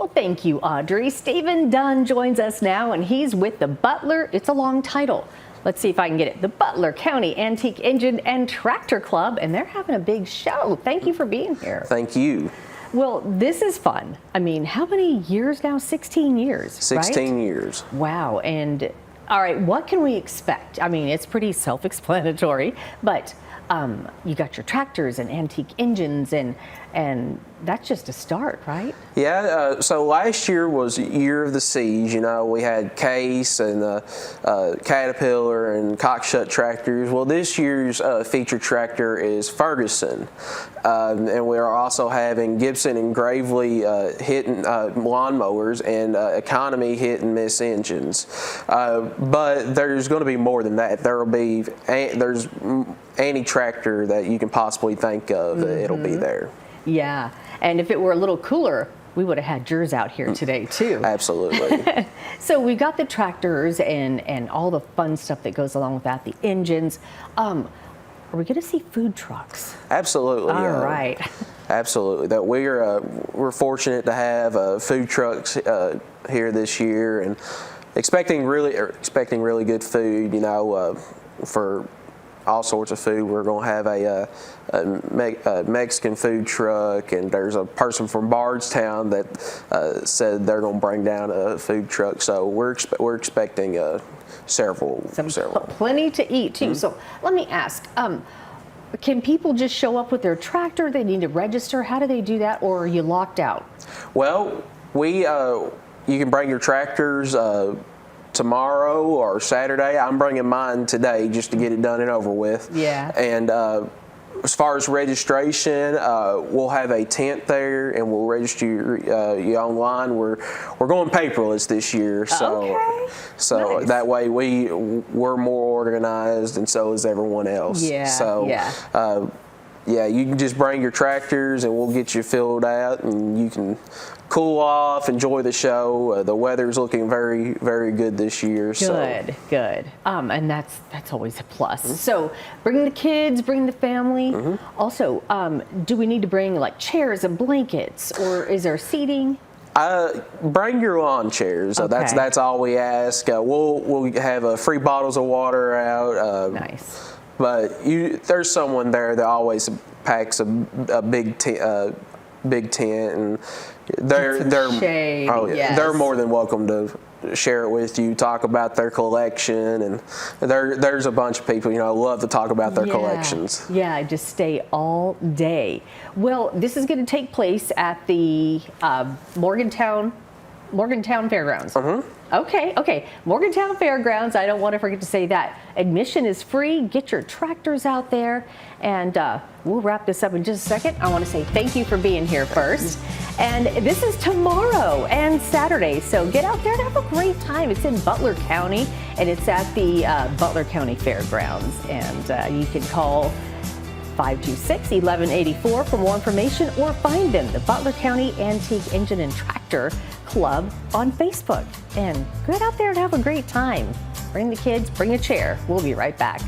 Well, thank you, Audrey. Stephen Dunn joins us now, and he's with the Butler. It's a long title. Let's see if I can get it. The Butler County Antique Engine and Tractor Club, and they're having a big show. Thank you for being here. Thank you. Well, this is fun. I mean, how many years now? 16 years, 16 right? years. Wow. And all right, what can we expect? I mean, it's pretty self-explanatory, but you got your tractors and antique engines, and that's just a start, right? Yeah, so last year was Year of the Siege. You know, we had Case and Caterpillar and Cockshut tractors. Well, this year's featured tractor is Ferguson. And we're also having Gibson and Gravely hitting lawnmowers and Economy hit and miss engines. But there's going to be more than that. There's any tractor that you can possibly think of, it'll be there. Yeah, and if it were a little cooler, we would have had Jers out here today too. Absolutely. So we've got the tractors and all the fun stuff that goes along with that, the engines. Are we going to see food trucks? Absolutely. All right. Absolutely. That we're fortunate to have food trucks here this year, and expecting really good food. You know, for all sorts of food. We're going to have a Mexican food truck, and there's a person from Bardstown that said they're going to bring down a food truck. So we're expecting several. Plenty to eat too. So let me ask, can people just show up with their tractor? They need to register. How do they do that, or are you locked out? Well, you can bring your tractors tomorrow or Saturday. I'm bringing mine today just to get it done and over with. Yeah. And as far as registration, we'll have a tent there, and we'll register you online. We're going paperless this year, so nice. That way we're more organized, and so is everyone else. Yeah. So yeah, you can just bring your tractors, and we'll get you filled out, and you can cool off, enjoy the show. The weather's looking very, very good this year. Good. And that's always a plus. So bring the kids, bring the family. Also, do we need to bring like chairs and blankets, or is there seating? Bring your lawn chairs. Okay. That's all we ask. We'll have free bottles of water out. Nice. But there's someone there that always packs a big tent, and they're more than welcome to share it with you, talk about their collection, and there's a bunch of people love to talk about their collections. Yeah, just stay all day. Well, this is going to take place at the Morgantown Fairgrounds. Okay. Morgantown Fairgrounds. I don't want to forget to say that. Admission is free. Get your tractors out there, and we'll wrap this up in just a second. I want to say thank you for being here first. And this is tomorrow and Saturday, so get out there and have a great time. It's in Butler County, and it's at the Butler County Fairgrounds. And you can call 526-1184 for more information, or find them, the Butler County Antique Engine and Tractor Club, on Facebook. And get out there and have a great time. Bring the kids, bring a chair. We'll be right back.